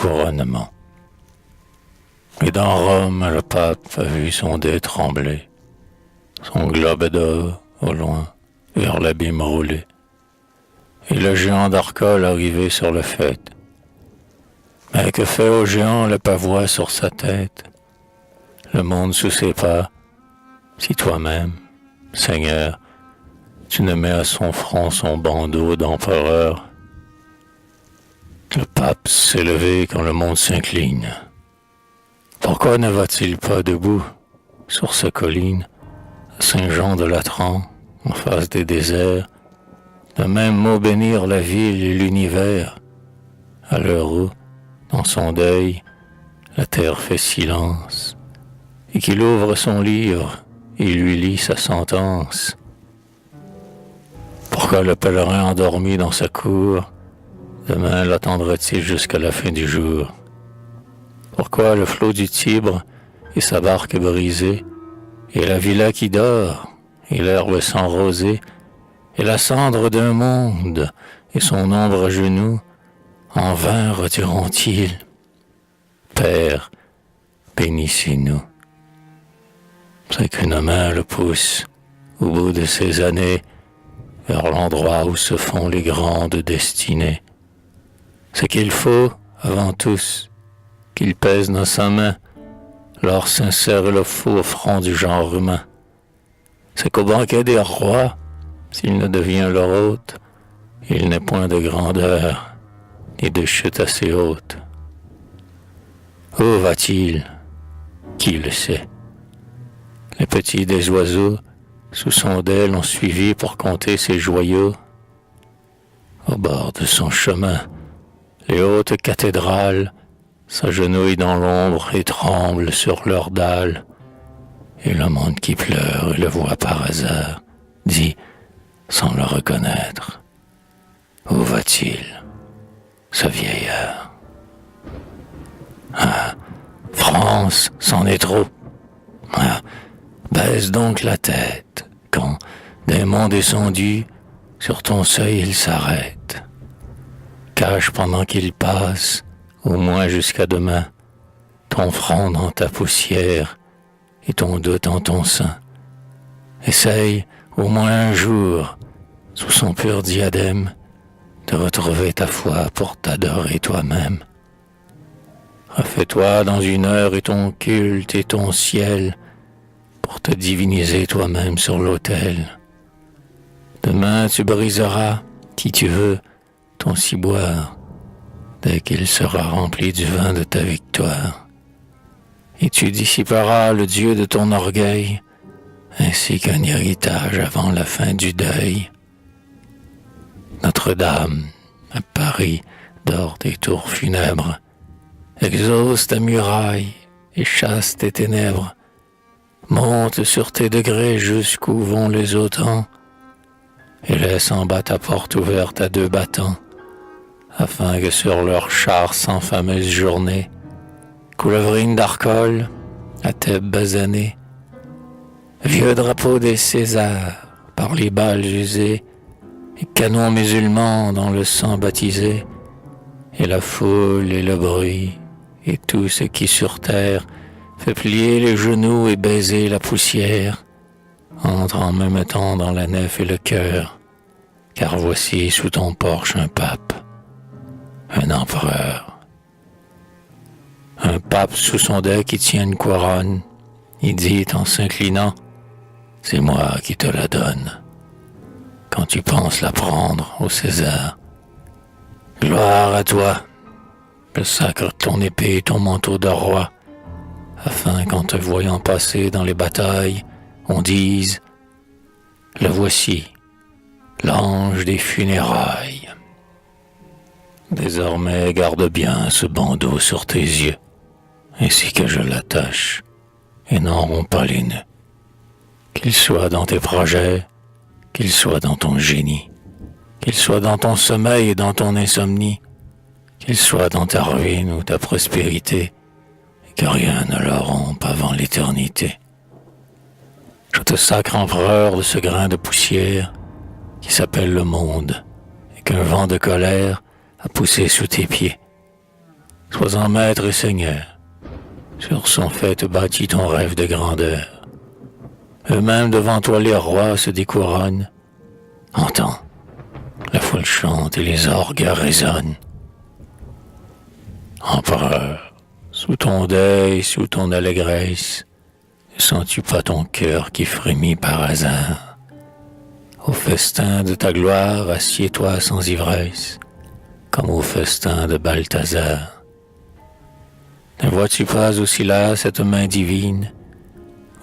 couronnement. Et dans Rome, le pape a vu son dé trembler, son globe d'or, au loin, vers l'abîme roulé, et le géant d'Arcole arrivé sur le faîte. Mais que fait au géant le pavois sur sa tête, le monde sous ses pas, si toi-même, Seigneur, tu ne mets à son front son bandeau d'empereur? Le pape s'est levé quand le monde s'incline. Pourquoi ne va-t-il pas debout, sur sa colline, à Saint-Jean-de-Latran, en face des déserts, de même mot bénir la ville et l'univers, à l'heure où, dans son deuil, la terre fait silence, et qu'il ouvre son livre et lui lit sa sentence? Pourquoi le pèlerin endormi dans sa cour, demain l'attendra-t-il jusqu'à la fin du jour? Pourquoi le flot du Tibre et sa barque brisée, et la villa qui dort, et l'herbe sans rosée, et la cendre d'un monde, et son ombre à genoux, en vain retireront-ils? Père, bénissez-nous. C'est qu'une main le pousse, au bout de ces années, vers l'endroit où se font les grandes destinées. C'est qu'il faut, avant tous, qu'il pèse dans sa main l'or sincère et le faux au front du genre humain. C'est qu'au banquet des rois, s'il ne devient leur hôte, il n'est point de grandeur, ni de chute assez haute. Où va-t-il? Qui le sait? Les petits des oiseaux, sous son aile, ont suivi pour compter ses joyaux. Au bord de son chemin, les hautes cathédrales s'agenouillent dans l'ombre et tremblent sur leurs dalles. Et le monde qui pleure et le voit par hasard dit, sans le reconnaître, où va-t-il, ce vieillard? Ah, France, c'en est trop. Ah, baisse donc la tête, quand, des monts descendus, sur ton seuil il s'arrête. Cache pendant qu'il passe, au moins jusqu'à demain, ton front dans ta poussière et ton doute en ton sein. Essaye, au moins un jour, sous son pur diadème, de retrouver ta foi pour t'adorer toi-même. Refais-toi dans une heure et ton culte et ton ciel, pour te diviniser toi-même sur l'autel. Demain tu briseras, si tu veux, ton ciboire, dès qu'il sera rempli du vin de ta victoire. Et tu dissiperas le Dieu de ton orgueil, ainsi qu'un héritage avant la fin du deuil. Notre-Dame, à Paris, dort des tours funèbres, exauce ta muraille et chasse tes ténèbres. Monte sur tes degrés jusqu'où vont les autans, et laisse en bas ta porte ouverte à deux battants, afin que sur leurs chars sans fameuse journée, coulevrine d'Arcole, à Thèbes basanée, vieux drapeau des Césars, par les balles usées, et canons musulmans dans le sang baptisé, et la foule et le bruit, et tout ce qui sur terre fait plier les genoux et baiser la poussière, entre en même temps dans la nef et le cœur, car voici sous ton porche un pape, un empereur. Un pape sous son deuil qui tient une couronne, il dit en s'inclinant, c'est moi qui te la donne, quand tu penses la prendre au César. Gloire à toi, je sacre ton épée et ton manteau de roi, afin qu'en te voyant passer dans les batailles, on dise, le voici, l'ange des funérailles. Désormais, garde bien ce bandeau sur tes yeux, ainsi que je l'attache, et n'en romps pas les nœuds. Qu'il soit dans tes projets, qu'il soit dans ton génie, qu'il soit dans ton sommeil et dans ton insomnie, qu'il soit dans ta ruine ou ta prospérité, et que rien ne le rompe avant l'éternité. Je te sacre empereur de ce grain de poussière qui s'appelle le monde, et qu'un vent de colère a poussé sous tes pieds. Sois-en maître et seigneur. Sur son fait bâtis ton rêve de grandeur. Eux-mêmes devant toi les rois se découronnent. Entends, la foule chante et les orgues résonnent. Empereur, sous ton deuil, sous ton allégresse, ne sens-tu pas ton cœur qui frémit par hasard? Au festin de ta gloire, assieds-toi sans ivresse, comme au festin de Balthazar. Ne vois-tu pas aussi là cette main divine,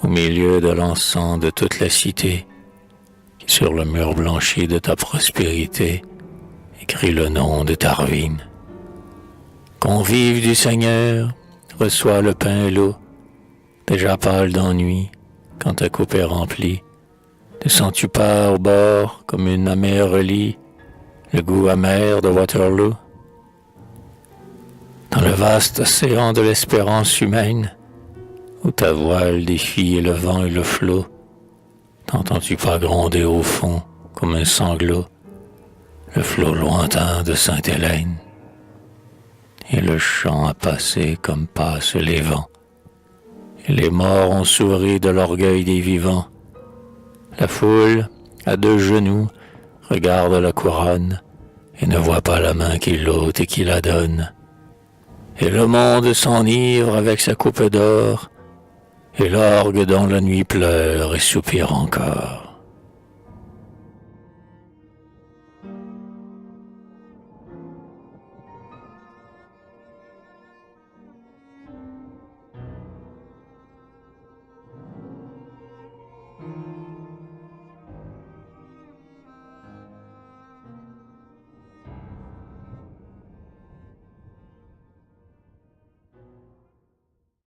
au milieu de l'encens de toute la cité, qui sur le mur blanchi de ta prospérité écrit le nom de ta ruine? Convive du Seigneur, reçois le pain et l'eau, déjà pâle d'ennui, quand ta coupe est remplie. Ne sens-tu pas au bord, comme une amère lit, le goût amer de Waterloo? Dans le vaste océan de l'espérance humaine, où ta voile défie le vent et le flot, n'entends-tu pas gronder au fond, comme un sanglot, le flot lointain de Sainte-Hélène? Et le chant a passé comme passent les vents, et les morts ont souri de l'orgueil des vivants. La foule, à deux genoux, regarde la couronne, et ne voit pas la main qui l'ôte et qui la donne. Et le monde s'enivre avec sa coupe d'or, et l'orgue dans la nuit pleure et soupire encore.